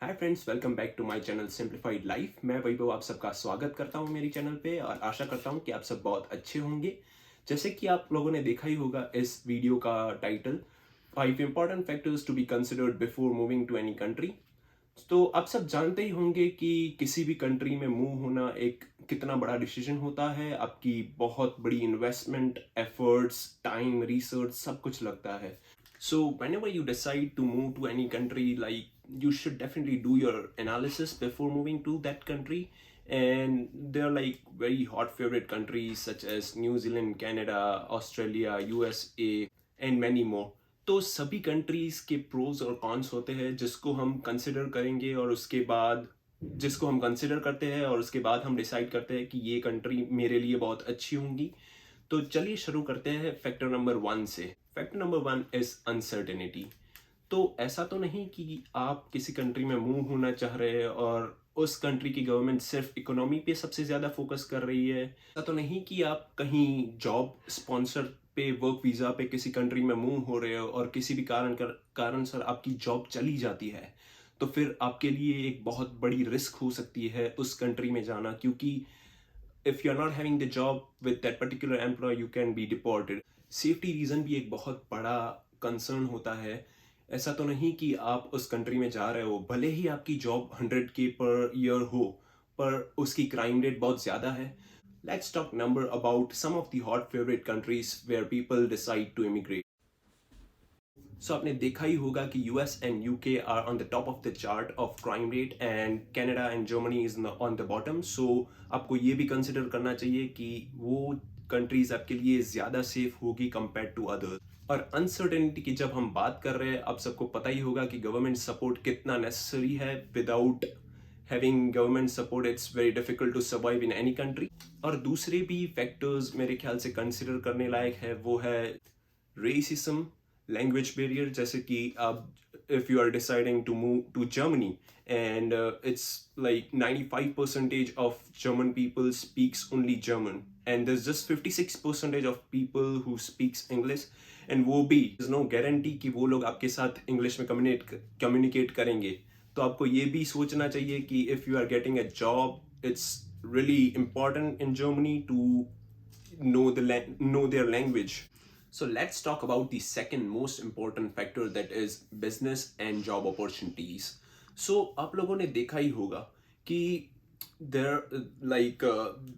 Hi friends, welcome back to my channel simplified life. मैं वैभव आप सबका स्वागत करता हूं मेरी चैनल पे और आशा करता हूं कि आप सब बहुत अच्छे होंगे। जैसे कि आप लोगों ने देखा ही होगा इस वीडियो का title 5 important factors to be considered before moving to any country. तो आप सब जानते ही होंगे कि किसी भी कंट्री में मूव होना एक कितना बड़ा डिसीजन होता है। आपकी बहुत बड़ी इन्वेस्टमेंट, एफर्ट्स, टाइम, रिसर्च सब कुछ लगता है। So whenever you decide to move to any country, like you should definitely do your analysis before moving to that country. And there are like very hot favorite countries such as New Zealand, Canada, Australia, USA, and many more. तो सभी countries के pros और cons होते हैं जिसको हम consider करेंगे और उसके बाद जिसको हम कंसिडर करते हैं और उसके बाद हम डिसाइड करते हैं कि ये कंट्री मेरे लिए बहुत अच्छी होंगी। तो चलिए शुरू करते हैं फैक्टर नंबर 1 से। Factor number 1 is uncertainty. तो ऐसा तो नहीं कि आप किसी कंट्री में मूव होना चाह रहे हैं और उस कंट्री की गवर्नमेंट सिर्फ इकोनॉमी पे सबसे ज़्यादा फोकस कर रही है। ऐसा तो नहीं कि आप कहीं जॉब स्पॉन्सर पे, वर्क वीज़ा पे किसी कंट्री में मूव हो रहे हो और किसी भी कारण सर आपकी जॉब चली जाती है तो फिर आपके लिए एक बहुत बड़ी रिस्क हो सकती है उस कंट्री में जाना, क्योंकि if you're not having the job with that particular employer you can be deported. Safety reason भी एक बहुत बड़ा कंसर्न होता है। ऐसा तो नहीं कि आप उस कंट्री में जा रहे हो, भले ही आपकी जॉब 100K पर ईयर हो, पर उसकी क्राइम रेट बहुत ज़्यादा है। Let's talk number about some of the hot favourite countries where people decide to immigrate. So आपने देखा ही होगा कि US and UK are on the top of the chart of crime rate and Canada and Germany is on the bottom. So आपको ये भी consider करना चाहिए कि वो कंट्रीज आपके लिए ज़्यादा सेफ होगी कंपेयर टू अदर्स। और अनसर्टेनिटी की जब हम बात कर रहे हैं, आप सबको पता ही होगा कि गवर्नमेंट सपोर्ट कितना नेसेसरी है। Without having government support it's very difficult to survive in any country. और दूसरे भी फैक्टर्स मेरे ख्याल से कंसिडर करने लायक है, वो है रेसिज्म, लैंग्वेज बैरियर। जैसे कि आप if you are deciding to move to Germany and it's like 95% of German people speaks only German and there's just 56% of people who speaks English, and वो भी there's no guarantee कि वो लोग आपके साथ इंग्लिश में कम्युनिकेट करेंगे। तो आपको ये भी सोचना चाहिए कि if you are getting a job, it's really important in Germany to know their language. So let's talk about the second most important factor, that is business and job opportunities. So आप लोगों ने देखा ही होगा कि there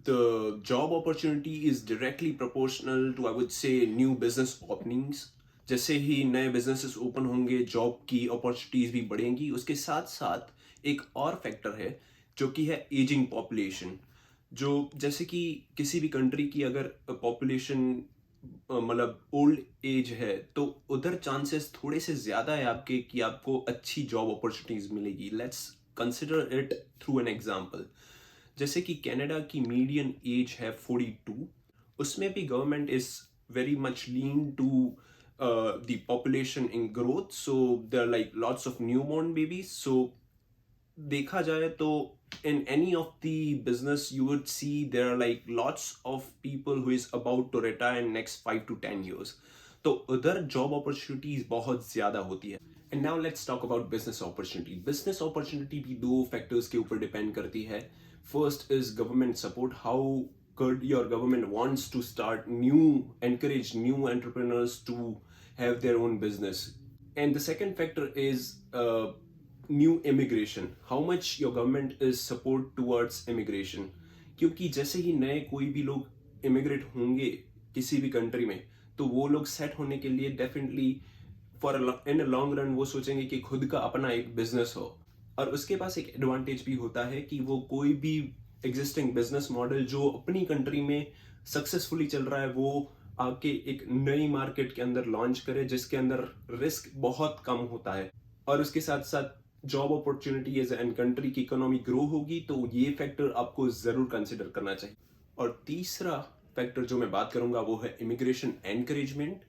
the job opportunity is directly proportional to, I would say, new business openings. जैसे ही नए businesses open होंगे, जॉब की अपॉर्चुनिटीज भी बढ़ेंगी। उसके साथ साथ एक और फैक्टर है जो कि है एजिंग पॉपुलेशन। जो जैसे कि किसी भी कंट्री की अगर पॉपुलेशन मतलब ओल्ड एज है तो उधर चांसेस थोड़े से ज़्यादा है आपके कि आपको अच्छी जॉब अपॉर्चुनिटीज मिलेगी। Let's consider it through an example. जैसे कि कनाडा की मीडियन एज है 42। उसमें भी government is very much lean to the population in growth, so there are like lots of new born babies. So देखा जाए तो in any of the business you would see there are like lots of people who is about to retire in next 5 to 10 years. तो उधर job opportunities बहुत ज्यादा होती है। And now let's talk about business opportunity. Business opportunity भी दो factors के ऊपर डिपेंड करती है। First is government support, how good your government wants to start encourage new entrepreneurs to have their own business. And the second factor is new immigration, how much your government is support towards immigration. क्योंकि जैसे ही नए कोई भी लोग immigrate होंगे किसी भी country में, तो वो लोग सेट होने के लिए definitely in a long run वो सोचेंगे कि खुद का अपना एक बिजनेस हो। और उसके पास एक एडवांटेज भी होता है कि वो कोई भी एग्जिस्टिंग बिजनेस मॉडल जो अपनी कंट्री में सक्सेसफुली चल रहा है वो आके एक नई मार्केट के अंदर लॉन्च करे, जिसके अंदर रिस्क बहुत कम होता है। और उसके साथ साथ जॉब अपॉर्चुनिटी एज एंड कंट्री की इकोनॉमी ग्रो होगी, तो ये फैक्टर आपको जरूर कंसिडर करना चाहिए। और तीसरा फैक्टर जो मैं बात करूंगा वो है इमिग्रेशन एनकरेजमेंट।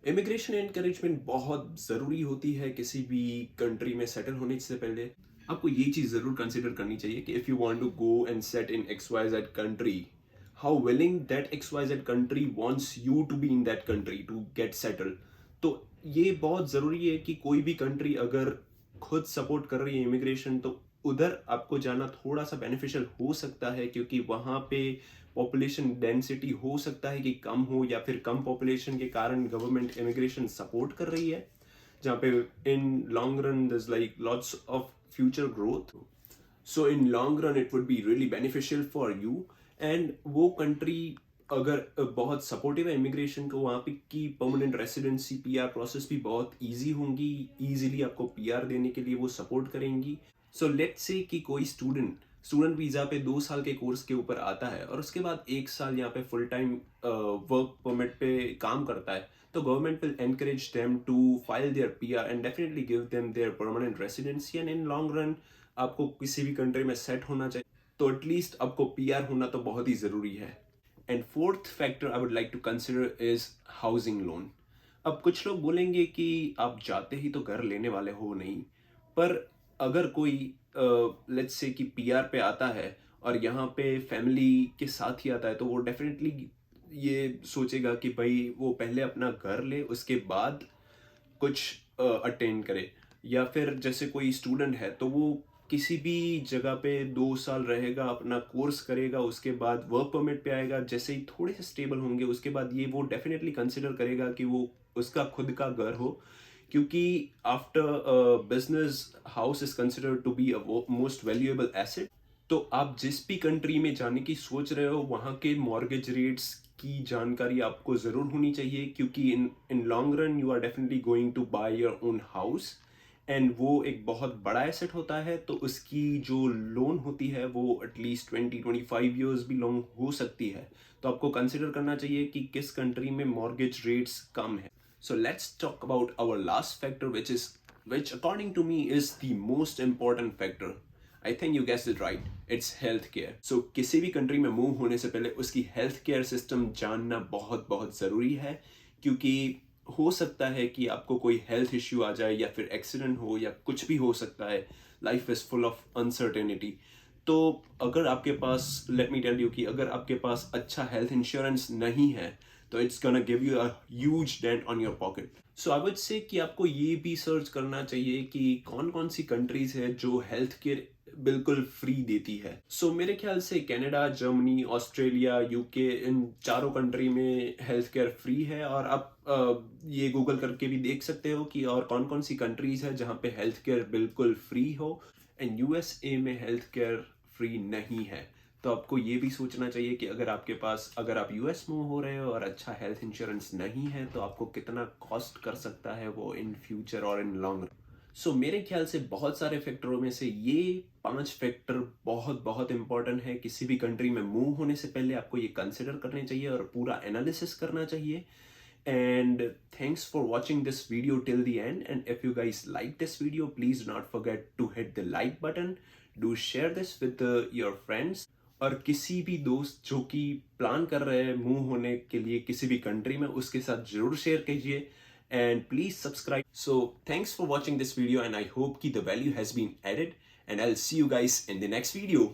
इमिग्रेशन एनकरेजमेंट बहुत ज़रूरी होती है किसी भी कंट्री में सेटल होने से पहले। आपको ये चीज़ ज़रूर कंसिडर करनी चाहिए कि if you want to go and set in XYZ country, how willing that XYZ country wants you to be in that country to get settle. तो ये बहुत ज़रूरी है कि कोई भी कंट्री अगर खुद सपोर्ट कर रही है इमिग्रेशन, तो उधर आपको जाना थोड़ा सा बेनिफिशियल हो सकता है, क्योंकि वहाँ पे पॉपुलेशन डेंसिटी हो सकता है कि कम हो, या फिर कम पॉपुलेशन के कारण गवर्नमेंट इमिग्रेशन सपोर्ट कर रही है, जहाँ पे इन long run there's like lots of future growth. So in long run it would be really beneficial for you. And वो कंट्री अगर बहुत सपोर्टिव है इमिग्रेशन को, वहाँ पे की परमानेंट रेसिडेंसी पीआर प्रोसेस भी बहुत इजी होंगी, इजीली आपको पीआर देने के लिए वो सपोर्ट करेंगी. सो लेट्स से कि कोई स्टूडेंट वीज़ा पे 2 साल के कोर्स के ऊपर आता है और उसके बाद 1 साल यहाँ पे फुल टाइम वर्क परमिट पे काम करता है, तो government will encourage them to file their PR and definitely give them their permanent residency. And in long run आपको किसी भी कंट्री में सेट होना चाहिए, तो एटलीस्ट आपको पीआर होना तो बहुत ही ज़रूरी है. And fourth factor I would like to consider is housing loan. अब कुछ लोग बोलेंगे कि आप जाते ही तो घर लेने वाले हो नहीं, पर अगर कोई लेट्स से कि पीआर पे आता है और यहाँ पे फैमिली के साथ ही आता है, तो वो डेफिनेटली ये सोचेगा कि भाई वो पहले अपना घर ले, उसके बाद कुछ अटेंड करे. या फिर जैसे कोई स्टूडेंट है तो वो किसी भी जगह पे 2 साल रहेगा, अपना कोर्स करेगा, उसके बाद वर्क परमिट पे आएगा, जैसे ही थोड़े से स्टेबल होंगे उसके बाद ये वो डेफिनेटली कंसिडर करेगा कि वो उसका खुद का घर हो, क्योंकि after business house is considered to be a most valuable asset. तो आप जिस भी कंट्री में जाने की सोच रहे हो वहाँ के मॉर्गेज रेट्स की जानकारी आपको ज़रूर होनी चाहिए, क्योंकि in in long run you are definitely going to buy your own house, and वो एक बहुत बड़ा एसेट होता है, तो उसकी जो लोन होती है वो एटलीस्ट 20-25 ईयर्स भी लॉन्ग हो सकती है. तो आपको कंसिडर करना चाहिए कि किस कंट्री में मॉर्गेज रेट्स कम है. So let's talk about our last factor which according to me is the most important factor. I think you guessed it right. It's healthcare. So किसी भी कंट्री में मूव होने से पहले उसकी हेल्थ केयर सिस्टम जानना बहुत बहुत ज़रूरी है, क्योंकि हो सकता है कि आपको कोई हेल्थ इश्यू आ जाए, या फिर एक्सीडेंट हो, या कुछ भी हो सकता है. Life is full of uncertainty. तो अगर आपके पास, लेट मी टेल यू कि अगर आपके पास अच्छा हेल्थ इंश्योरेंस नहीं है, तो it's gonna give you a huge dent on your pocket. So I would say कि आपको ये भी सर्च करना चाहिए कि कौन कौन सी कंट्रीज है जो हेल्थ केयर बिल्कुल फ्री देती है. सो मेरे ख्याल से कनाडा, जर्मनी, ऑस्ट्रेलिया, यूके, इन चारों कंट्री में हेल्थ केयर फ्री है. और आप ये गूगल करके भी देख सकते हो कि और कौन कौन सी कंट्रीज है जहाँ पे हेल्थ केयर बिल्कुल फ्री हो. एंड यूएसए में हेल्थ केयर फ्री नहीं है. तो आपको ये भी सोचना चाहिए कि अगर आप यूएस मूव हो रहे हो और अच्छा हेल्थ इंश्योरेंस नहीं है, तो आपको कितना कॉस्ट कर सकता है वो इन फ्यूचर और इन लॉन्ग रन. सो मेरे ख्याल से बहुत सारे फैक्टरों में से ये 5 फैक्टर बहुत बहुत इंपॉर्टेंट है. किसी भी कंट्री में मूव होने से पहले आपको ये कंसिडर करने चाहिए और पूरा एनालिसिस करना चाहिए. And thanks for watching this video till the end. And if you guys like this video, please do not forget to hit the like button. Do share this with your friends. और किसी भी दोस्त जो कि plan कर रहे हैं move होने के लिए किसी भी कंट्री में, उसके साथ जरूर शेयर कीजिए. And please subscribe. So thanks for watching this video, and I hope कि the value has been added, and I'll see you guys in the next video.